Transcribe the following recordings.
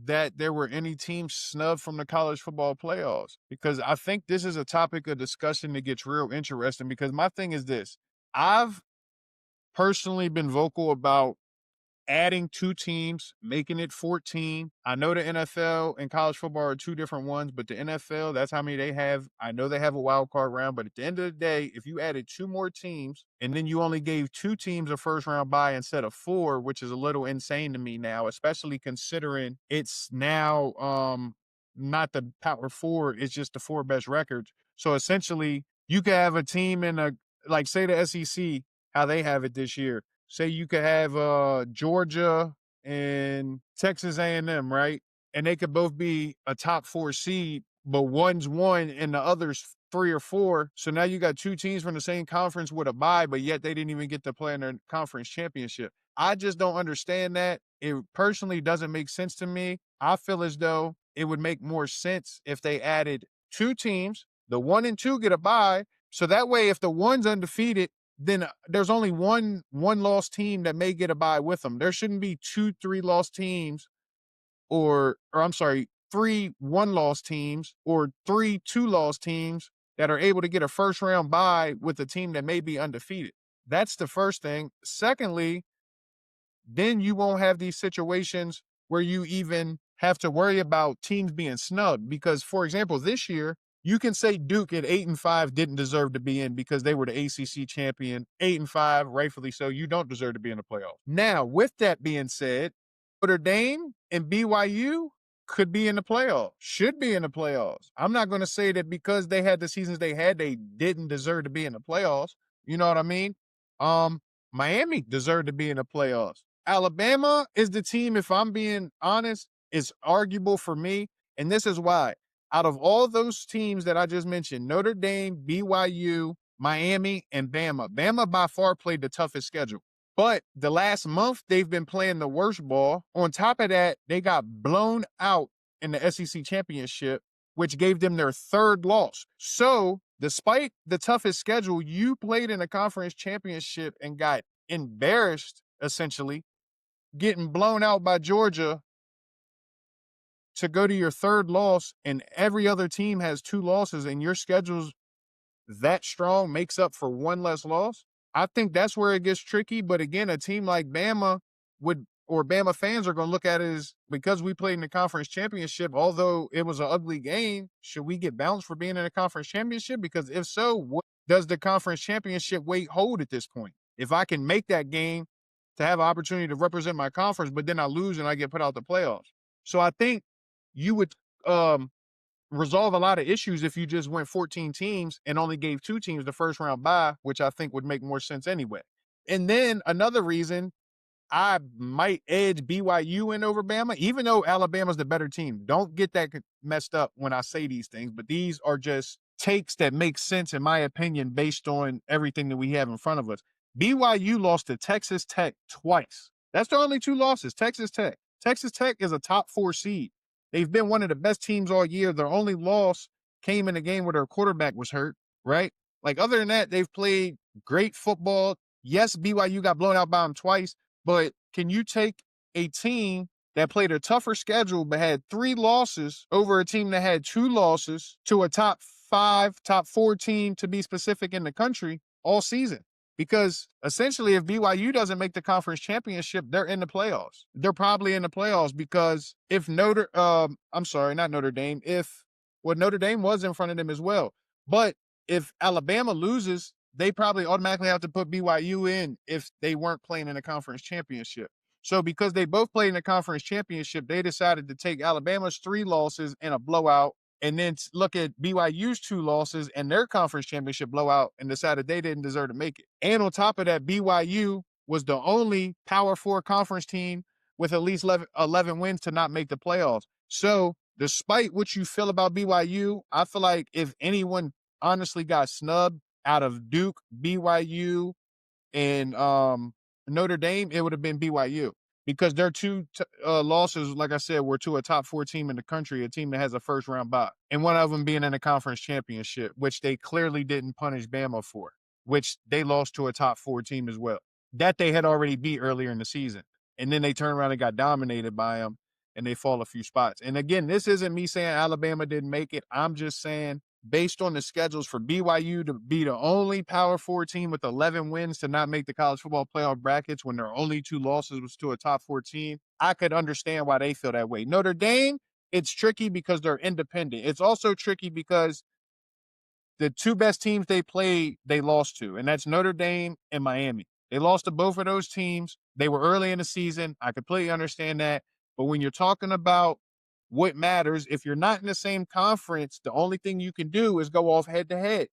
that there were any teams snubbed from the college football playoffs, because I think this is a topic of discussion that gets real interesting. Because my thing is this: I've personally been vocal about adding 2 teams, making it 14. I know the NFL and college football are 2 different ones, but the NFL, that's how many they have. I know they have a wild card round, but at the end of the day, if you added 2 more teams and then you only gave 2 teams a first round bye instead of 4, which is a little insane to me now, especially considering it's now not the Power 4, it's just the 4 best records. So essentially, you could have a team in a, like, say the SEC, how they have it this year. Say you could have Georgia and Texas A&M, right? And they could both be a top 4 seed, but one's 1 and the other's 3 or 4. So now you got 2 teams from the same conference with a bye, but yet they didn't even get to play in their conference championship. I just don't understand that. It personally doesn't make sense to me. I feel as though it would make more sense if they added 2 teams. The 1 and 2 get a bye. So that way, if the 1's undefeated, then there's only one lost team that may get a bye with them. There shouldn't be 2 3 lost teams, or I'm sorry, 3 1 lost teams, or 3 2 lost teams that are able to get a first round bye with a team that may be undefeated. That's the first thing. Secondly, then you won't have these situations where you even have to worry about teams being snubbed. Because, for example, this year, you can say Duke at 8-5 didn't deserve to be in because they were the ACC champion. 8-5, rightfully so. You don't deserve to be in the playoffs. Now, with that being said, Notre Dame and BYU could be in the playoffs, should be in the playoffs. I'm not going to say that because they had the seasons they had, they didn't deserve to be in the playoffs. You know what I mean? Miami deserved to be in the playoffs. Alabama is the team, if I'm being honest, is arguable for me. And this is why. Out of all those teams that I just mentioned, Notre Dame, BYU, Miami, and Bama by far played the toughest schedule. But the last month, they've been playing the worst ball. On top of that, they got blown out in the SEC championship, which gave them their 3rd loss. So, despite the toughest schedule, you played in a conference championship and got embarrassed, essentially, getting blown out by Georgia to go to your 3rd loss, and every other team has 2 losses, and your schedule's that strong makes up for 1 less loss. I think that's where it gets tricky. But again, a team like Bama would, or Bama fans are going to look at it as, because we played in the conference championship, although it was an ugly game, should we get bounced for being in a conference championship? Because if so, what does the conference championship weight hold at this point? If I can make that game to have an opportunity to represent my conference, but then I lose and I get put out the playoffs. So I think you would resolve a lot of issues if you just went 14 teams and only gave 2 teams the first round bye, which I think would make more sense anyway. And then another reason I might edge BYU in over Bama, even though Alabama's the better team. Don't get that messed up when I say these things, but these are just takes that make sense, in my opinion, based on everything that we have in front of us. BYU lost to Texas Tech twice. That's the only 2 losses, Texas Tech. Texas Tech is a top 4 seed. They've been one of the best teams all year. Their only loss came in a game where their quarterback was hurt, right? Like, other than that, they've played great football. Yes, BYU got blown out by them twice, but can you take a team that played a tougher schedule but had 3 losses over a team that had 2 losses to a top 5, top 4 team, to be specific, in the country all season? Because essentially, if BYU doesn't make the conference championship, they're in the playoffs. They're probably in the playoffs because if I'm sorry, not Notre Dame. Notre Dame was in front of them as well. But if Alabama loses, they probably automatically have to put BYU in if they weren't playing in a conference championship. So because they both played in a conference championship, they decided to take Alabama's 3 losses in a blowout and then look at BYU's 2 losses and their conference championship blowout and decided they didn't deserve to make it. And on top of that, BYU was the only Power 4 conference team with at least 11 wins to not make the playoffs. So despite what you feel about BYU, I feel like if anyone honestly got snubbed out of Duke, BYU, and Notre Dame, it would have been BYU, because their 2 losses, like I said, were to a top 4 team in the country, a team that has a first round bye, and one of them being in a conference championship, which they clearly didn't punish Bama for, which they lost to a top 4 team as well, that they had already beat earlier in the season. And then they turned around and got dominated by them. and they fall a few spots. And again, this isn't me saying Alabama didn't make it. I'm just saying based on the schedules for BYU to be the only Power 4 team with 11 wins to not make the college football playoff brackets when their only 2 losses was to a top 4 team, I could understand why they feel that way. Notre Dame, it's tricky because they're independent. It's also tricky because the 2 best teams they played, they lost to, and that's Notre Dame and Miami. They lost to both of those teams. They were early in the season. I completely understand that. But when you're talking about what matters, if you're not in the same conference, the only thing you can do is go off head to head.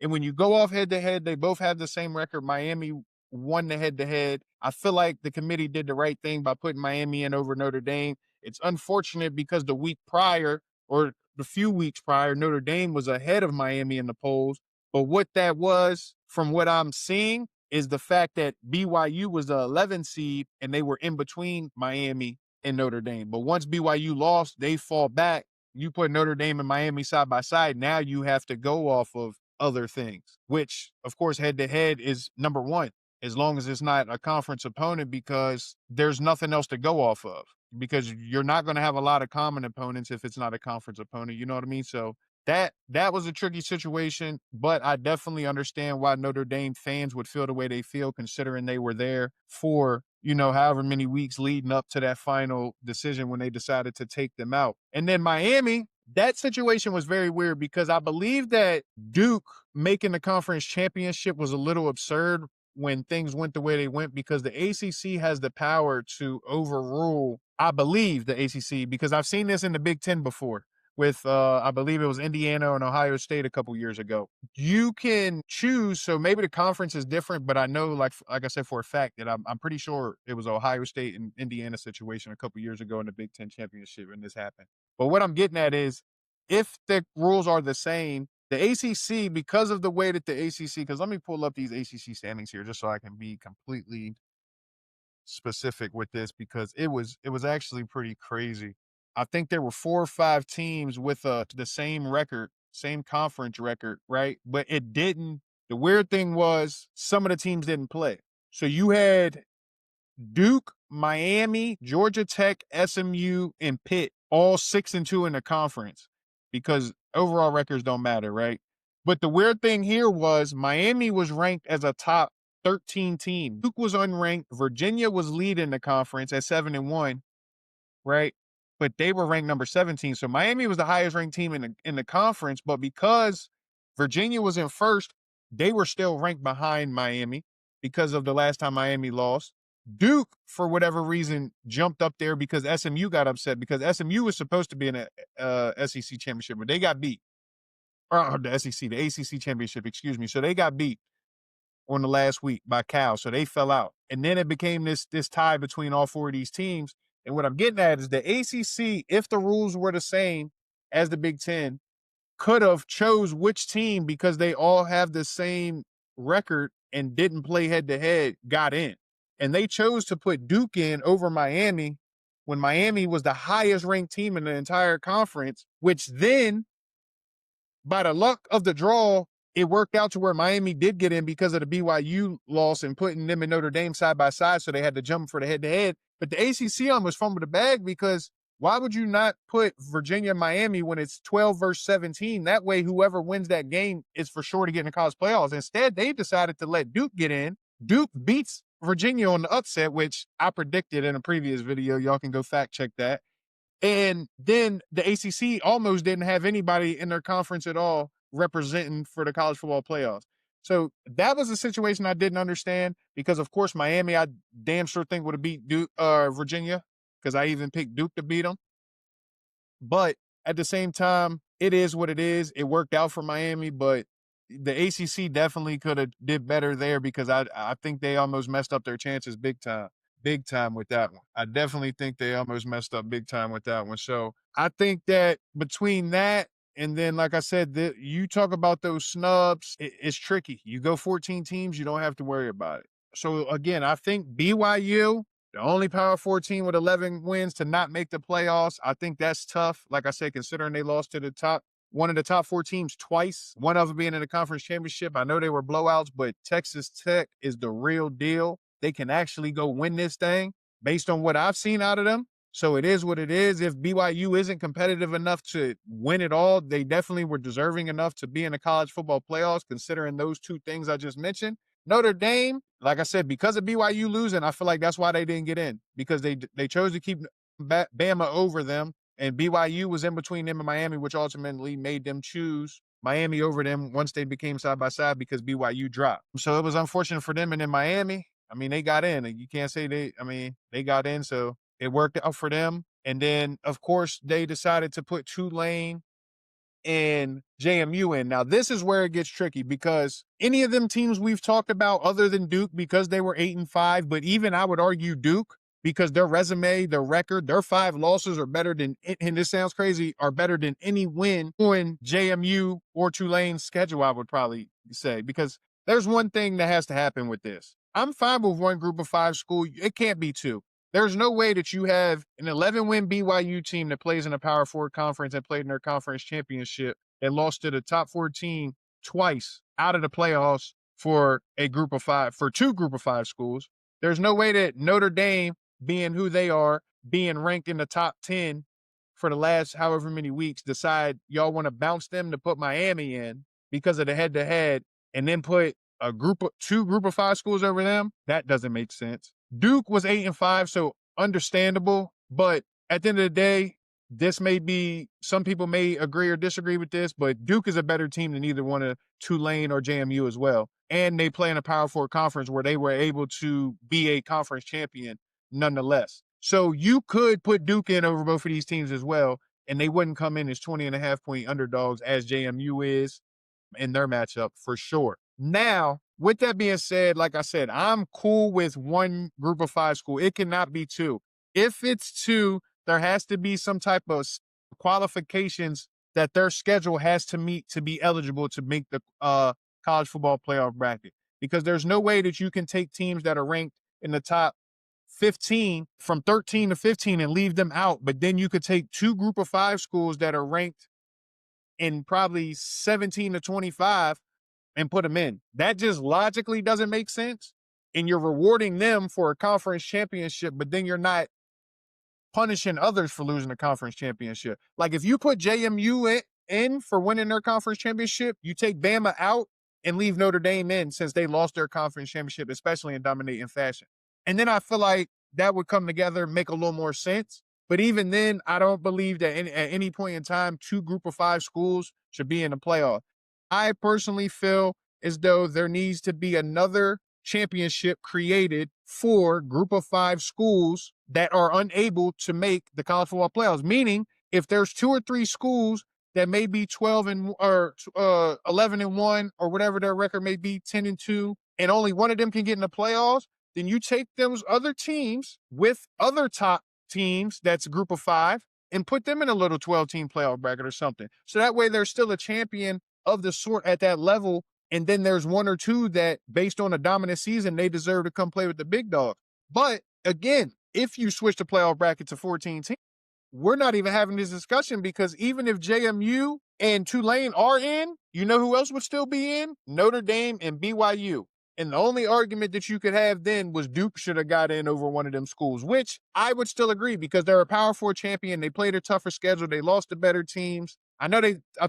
And when you go off head to head, they both have the same record. Miami won the head to head. I feel like the committee did the right thing by putting Miami in over Notre Dame. It's unfortunate because the week prior, or the few weeks prior, Notre Dame was ahead of Miami in the polls. But what that was, from what I'm seeing, is the fact that BYU was the 11 seed and they were in between Miami and Notre Dame. But once BYU lost, they fall back. You put Notre Dame and Miami side by side. Now you have to go off of other things, which, of course, head to head is number one, as long as it's not a conference opponent, because there's nothing else to go off of, because you're not going to have a lot of common opponents if it's not a conference opponent. You know what I mean? So that was a tricky situation, but I definitely understand why Notre Dame fans would feel the way they feel, considering they were there for, however many weeks leading up to that final decision when they decided to take them out. And then Miami, that situation was very weird because I believe that Duke making the conference championship was a little absurd when things went the way they went, because the ACC has the power to overrule, I believe, the ACC, because I've seen this in the Big Ten before with, I believe it was Indiana and Ohio State a couple years ago. You can choose, so maybe the conference is different, but I know, like I said, for a fact that I'm pretty sure it was Ohio State and Indiana situation a couple years ago in the Big Ten championship when this happened. But what I'm getting at is, if the rules are the same, the ACC, because of the way that the ACC, because let me pull up these ACC standings here just so I can be completely specific with this, because it was actually pretty crazy. I think there were 4 or 5 teams with the same record, same conference record, right? But it didn't. The weird thing was some of the teams didn't play. So you had Duke, Miami, Georgia Tech, SMU, and Pitt, all 6-2 in the conference, because overall records don't matter, right? But the weird thing here was Miami was ranked as a top 13 team. Duke was unranked. Virginia was leading the conference at 7-1, right? But they were ranked number 17. So Miami was the highest ranked team in the conference, but because Virginia was in first, they were still ranked behind Miami because of the last time Miami lost. Duke, for whatever reason, jumped up there because SMU got upset, because SMU was supposed to be in a SEC championship, but they got beat. Or the SEC, the ACC championship, excuse me. So they got beat on the last week by Cal, so they fell out. And then it became this tie between all 4 of these teams. And what I'm getting at is the ACC, if the rules were the same as the Big Ten, could have chose which team, because they all have the same record and didn't play head to head, got in. And they chose to put Duke in over Miami when Miami was the highest ranked team in the entire conference, which then, by the luck of the draw, it worked out to where Miami did get in because of the BYU loss and putting them and Notre Dame side by side, so they had to jump for the head-to-head. But the ACC almost fumbled the bag, because why would you not put Virginia and Miami when it's 12 versus 17? That way, whoever wins that game is for sure to get in the college playoffs. Instead, they decided to let Duke get in. Duke beats Virginia on the upset, which I predicted in a previous video. Y'all can go fact check that. And then the ACC almost didn't have anybody in their conference at all representing for the college football playoffs. So that was a situation I didn't understand, because, of course, Miami, I damn sure think would have beat Duke, Virginia, because I even picked Duke to beat them. But at the same time, it is what it is. It worked out for Miami, but the ACC definitely could have did better there, because I think they almost messed up their chances big time with that one. I definitely think they almost messed up big time with that one. So I think that between that and then, like I said, you talk about those snubs, it's tricky. You go 14 teams, you don't have to worry about it. So again, I think BYU, the only Power 4 team with 11 wins to not make the playoffs, I think that's tough. Like I said, considering they lost to one of the top 4 teams twice, one of them being in the conference championship. I know they were blowouts, but Texas Tech is the real deal. They can actually go win this thing based on what I've seen out of them. So it is what it is. If BYU isn't competitive enough to win it all, they definitely were deserving enough to be in the college football playoffs, considering those two things I just mentioned. Notre Dame, like I said, because of BYU losing, I feel like that's why they didn't get in, because they chose to keep Bama over them, and BYU was in between them and Miami, which ultimately made them choose Miami over them once they became side by side because BYU dropped. So it was unfortunate for them. And in Miami, I mean, they got in. You can't say they got in. So it worked out for them. And then, of course, they decided to put Tulane and JMU in. Now, this is where it gets tricky because any of them teams we've talked about other than Duke, because they were 8-5, but even I would argue Duke, because their resume, their record, their 5 losses are better than, and this sounds crazy, are better than any win on JMU or Tulane's schedule, I would probably say, because there's one thing that has to happen with this. I'm fine with one group of 5 school. It can't be 2. There's no way that you have an 11-win BYU team that plays in a Power 4 conference and played in their conference championship that lost to the top 14 twice out of the playoffs for a group of 5, for 2 group of 5 schools. There's no way that Notre Dame, being who they are, being ranked in the top 10 for the last however many weeks, decide y'all want to bounce them to put Miami in because of the head-to-head and then put a group of 2 group of 5 schools over them. That doesn't make sense. Duke was 8-5, so understandable. But at the end of the day, this may be, some people may agree or disagree with this, but Duke is a better team than either one of Tulane or JMU as well. And they play in a Power 4 conference where they were able to be a conference champion nonetheless. So you could put Duke in over both of these teams as well, and they wouldn't come in as 20.5-point underdogs as JMU is in their matchup for sure. Now, with that being said, like I said, I'm cool with one group of 5 school. It cannot be 2. If it's 2, there has to be some type of qualifications that their schedule has to meet to be eligible to make the college football playoff bracket. Because there's no way that you can take teams that are ranked in the top 15 from 13 to 15 and leave them out. But then you could take 2 group of 5 schools that are ranked in probably 17 to 25 and put them in. That just logically doesn't make sense. And you're rewarding them for a conference championship, but then you're not punishing others for losing a conference championship. Like if you put JMU in for winning their conference championship, you take Bama out and leave Notre Dame in since they lost their conference championship, especially in dominating fashion. And then I feel like that would come together, make a little more sense. But even then, I don't believe that at any point in time, 2 group of 5 schools should be in the playoff. I personally feel as though there needs to be another championship created for group of 5 schools that are unable to make the college football playoffs. Meaning, if there's 2 or 3 schools that may be 12 and or 11-1 or whatever their record may be, 10-2, and only one of them can get in the playoffs, then you take those other teams with other top teams that's a group of 5 and put them in a little 12-team playoff bracket or something. So that way there's still a champion of the sort at that level, and then there's 1 or 2 that, based on a dominant season, they deserve to come play with the big dogs. But again, if you switch the playoff bracket to 14 teams, we're not even having this discussion, because even if JMU and Tulane are in, you know who else would still be in? Notre Dame and BYU. And the only argument that you could have then was Duke should have got in over one of them schools, which I would still agree, because they're a Power 4 champion. They played a tougher schedule. They lost to better teams. I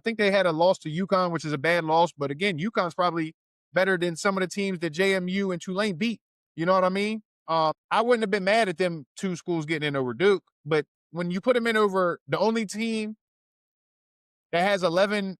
think they had a loss to UConn, which is a bad loss. But again, UConn's probably better than some of the teams that JMU and Tulane beat. You know what I mean? I wouldn't have been mad at them 2 schools getting in over Duke. But when you put them in over the only team that has 11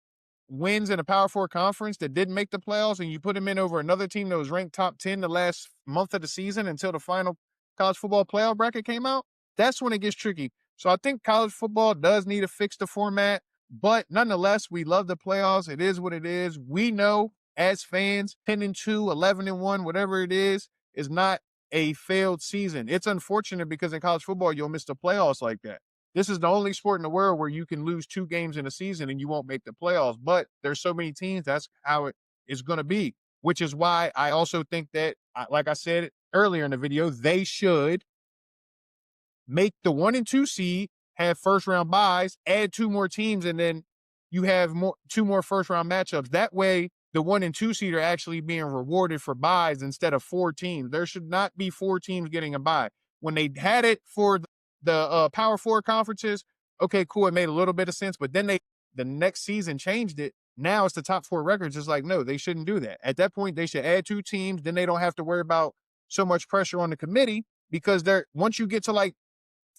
wins in a Power 4 conference that didn't make the playoffs, and you put them in over another team that was ranked top 10 the last month of the season until the final college football playoff bracket came out, that's when it gets tricky. So I think college football does need to fix the format, but nonetheless, we love the playoffs. It is what it is. We know as fans, 10-2, 11-1, whatever it is not a failed season. It's unfortunate because in college football, you'll miss the playoffs like that. This is the only sport in the world where you can lose 2 games in a season and you won't make the playoffs. But there's so many teams, that's how it is going to be, which is why I also think that, like I said earlier in the video, they should make the 1 and 2 seed have first round buys, add 2 more teams, and then you have 2 more first round matchups. That way, the 1 and 2 seed are actually being rewarded for buys instead of 4 teams. There should not be 4 teams getting a bye. When they had it for the Power Four conferences, okay, cool, it made a little bit of sense, but then the next season changed it. Now it's the top four records. It's like, no, they shouldn't do that. At that point, they should add 2 teams. Then they don't have to worry about so much pressure on the committee because once you get to like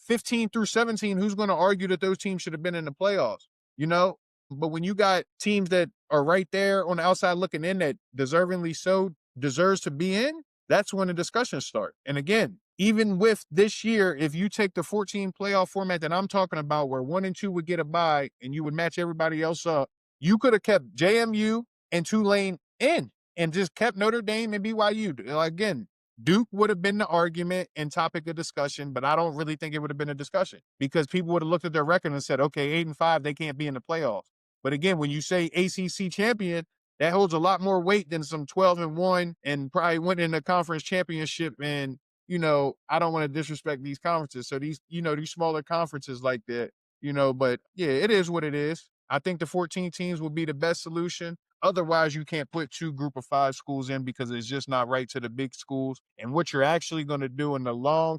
15 through 17, who's going to argue that those teams should have been in the playoffs? You know, but when you got teams that are right there on the outside looking in that deservingly so deserves to be in, that's when the discussions start. And again, even with this year, if you take the 14 playoff format that I'm talking about, where 1 and 2 would get a bye and you would match everybody else up, you could have kept JMU and Tulane in and just kept Notre Dame and BYU. Again, Duke would have been the argument and topic of discussion, but I don't really think it would have been a discussion because people would have looked at their record and said, okay, 8-5, they can't be in the playoffs. But again, when you say ACC champion, that holds a lot more weight than some 12-1 and probably went in the conference championship. And, I don't want to disrespect these conferences. So these smaller conferences like that, but yeah, it is what it is. I think the 14 teams will be the best solution. Otherwise, you can't put 2 group of 5 schools in because it's just not right to the big schools. And what you're actually going to do in the long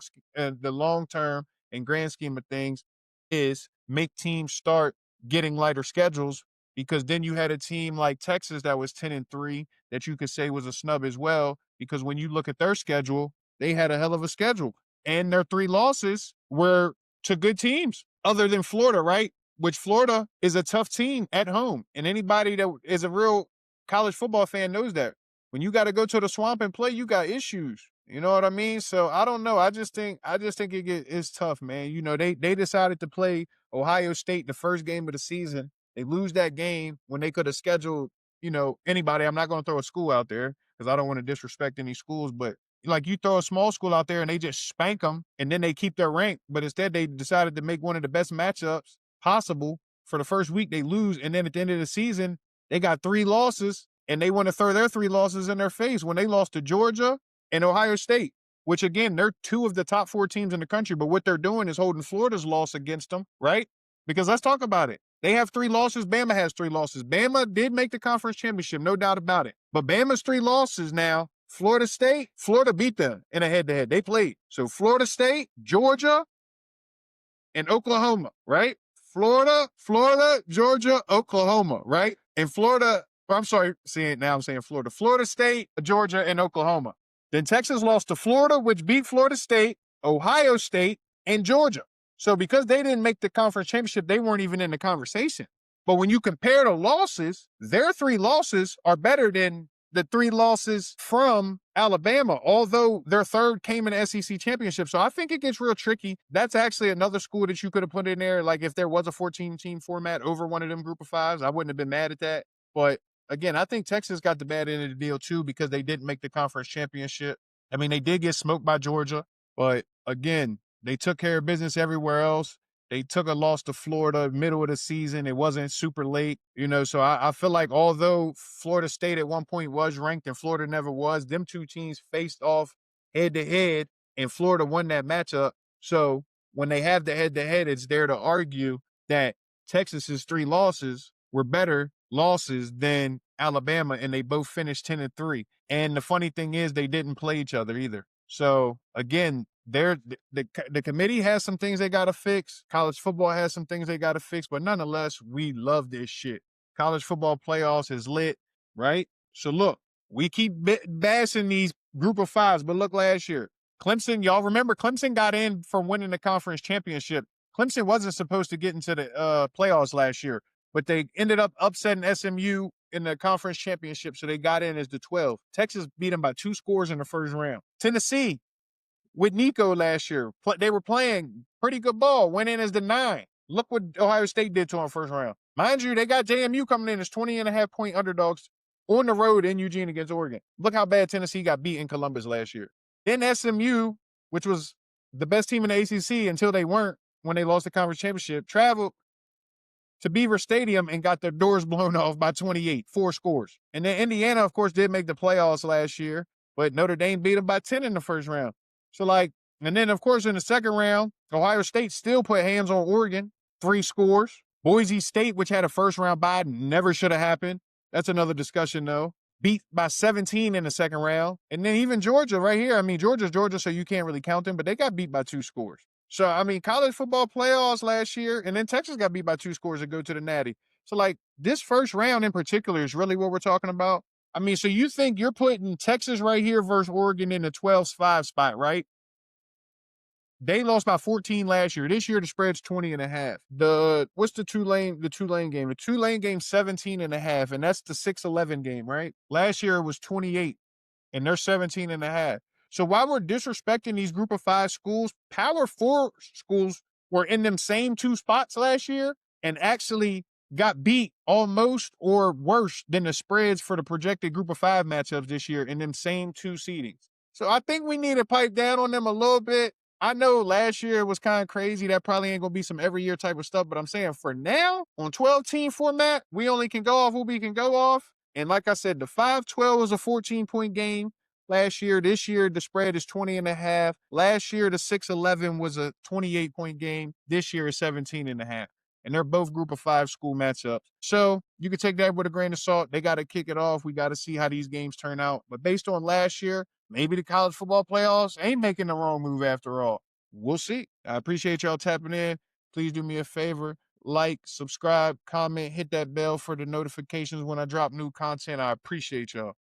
term and grand scheme of things is make teams start getting lighter schedules, because then you had a team like Texas that was 10-3 that you could say was a snub as well, because when you look at their schedule, they had a hell of a schedule. And their 3 losses were to good teams other than Florida, right? Which Florida is a tough team at home. And anybody that is a real college football fan knows that. When you got to go to the Swamp and play, you got issues. You know what I mean? So I don't know. I just think it's tough, man. They decided to play Ohio State the first game of the season. They lose that game when they could have scheduled, anybody. I'm not going to throw a school out there because I don't want to disrespect any schools, but like you throw a small school out there and they just spank them and then they keep their rank. But instead they decided to make one of the best matchups possible. For the first week they lose, and then at the end of the season they got 3 losses and they want to throw their 3 losses in their face when they lost to Georgia and Ohio State, which again, they're 2 of the top 4 teams in the country, but what they're doing is holding Florida's loss against them, right? Because let's talk about it. They have 3 losses. Bama has 3 losses. Bama did make the conference championship, no doubt about it. But Bama's 3 losses now, Florida beat them in a head-to-head. They played. So Florida State, Georgia, and Oklahoma, right? Florida, Georgia, Oklahoma, right? And Florida, I'm sorry, now I'm saying Florida. Florida State, Georgia, and Oklahoma. Then Texas lost to Florida, which beat Florida State, Ohio State, and Georgia. So because they didn't make the conference championship, they weren't even in the conversation. But when you compare the losses, their 3 losses are better than the 3 losses from Alabama, although their 3rd came in the SEC championship. So I think it gets real tricky. That's actually another school that you could have put in there. Like if there was a 14-team format over one of them group of 5s, I wouldn't have been mad at that. But again, I think Texas got the bad end of the deal too because they didn't make the conference championship. I mean, they did get smoked by Georgia, but again, they took care of business everywhere else. They took a loss to Florida middle of the season. It wasn't super late, so I feel like although Florida State at one point was ranked and Florida never was, them 2 teams faced off head-to-head, and Florida won that matchup. So when they have the head-to-head, it's there to argue that Texas's 3 losses were better losses than Alabama, and they both finished 10-3. And the funny thing is they didn't play each other either. So again, the committee has some things they got to fix. College football has some things they got to fix, but nonetheless, we love this shit. College football playoffs is lit, right? So look, we keep bashing these group of 5s, but look last year. Clemson, y'all remember Clemson got in from winning the conference championship. Clemson wasn't supposed to get into the playoffs last year, but they ended up upsetting SMU in the conference championship, so they got in as the 12. Texas beat them by 2 scores in the first round. Tennessee, with Nico last year, they were playing pretty good ball, went in as the 9. Look what Ohio State did to them first round. Mind you, they got JMU coming in as 20.5-point underdogs on the road in Eugene against Oregon. Look how bad Tennessee got beat in Columbus last year. Then SMU, which was the best team in the ACC until they weren't when they lost the conference championship, traveled to Beaver Stadium and got their doors blown off by 28, 4 scores. And then Indiana, of course, did make the playoffs last year, but Notre Dame beat them by 10 in the first round. So and then of course in the second round, Ohio State still put hands on Oregon, 3 scores. Boise State, which had a first round bye, never should have happened. That's another discussion though. Beat by 17 in the second round. And then even Georgia right here. I mean, Georgia's Georgia, so you can't really count them, but they got beat by 2 scores. So, I mean, college football playoffs last year, and then Texas got beat by 2 scores to go to the Natty. So, like, this first round in particular is really what we're talking about. I mean, so you think you're putting Texas right here versus Oregon in the 12-5 spot, right? They lost by 14 last year. This year, the spread's 20.5. What's the Tulane game? The Tulane game, 17.5, and that's the 6-11 game, right? Last year, it was 28, and they're 17.5. So while we're disrespecting these group of 5 schools, Power 4 schools were in them same 2 spots last year and actually got beat almost or worse than the spreads for the projected group of 5 matchups this year in them same 2 seedings. So I think we need to pipe down on them a little bit. I know last year was kind of crazy. That probably ain't going to be some every year type of stuff, but I'm saying for now, on 12-team format, we only can go off what we can go off. And like I said, the 5-12 was a 14-point game last year. This year, the spread is 20.5. Last year, the 6-11 was a 28-point game. This year is 17.5. And they're both group of 5 school matchups. So you can take that with a grain of salt. They got to kick it off. We got to see how these games turn out. But based on last year, maybe the college football playoffs ain't making the wrong move after all. We'll see. I appreciate y'all tapping in. Please do me a favor. Like, subscribe, comment, hit that bell for the notifications when I drop new content. I appreciate y'all.